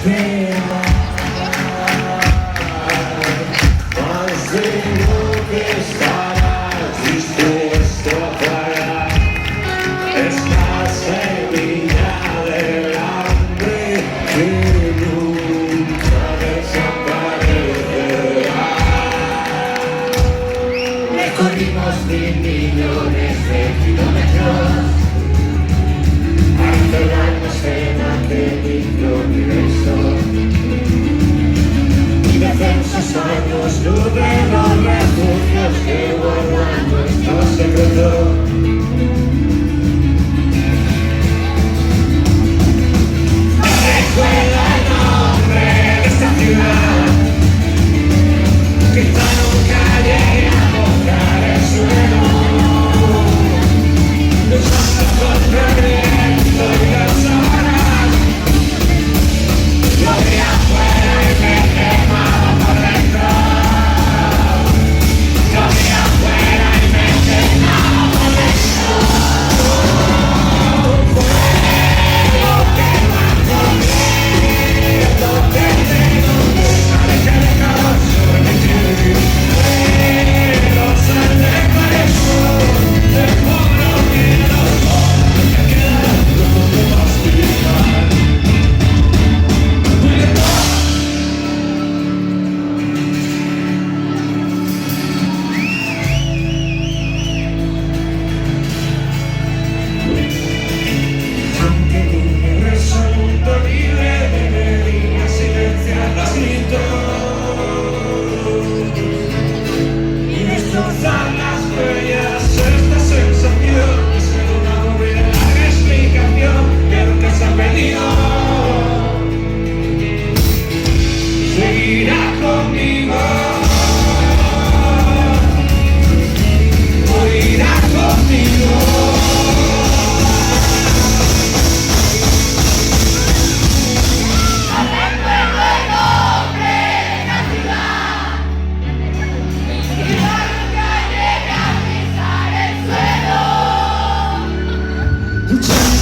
Más de lo que estarás dispuesto a pagar. Esta semilla del hambre que nunca desaparecerá. Recorrimos 1.000 millones de kilómetros hasta darnos en aquel microuniverso. Y defensos años luz de los refugios que guardan nuestro secreto. Recuerda el nombre de esta ciudad, quizá nunca llegue a tocar el suelo. Los ojos contrarios y las horas, lo de afuera y me quemaba por dentro. Lo de afuera y me quemaba por dentro. Fuego que marcó lo que tengo que saber que dejaba sobre ti. Pero sal de corazón, de puro miedo, me queda todo masticar. Aunque mi resoluto libre debería silenciar las gritos y destrozar las huellas. Esta sensación es una muy larga explicación que nunca se ha pedido. Seguirá conmigo, morirá conmigo. Luchando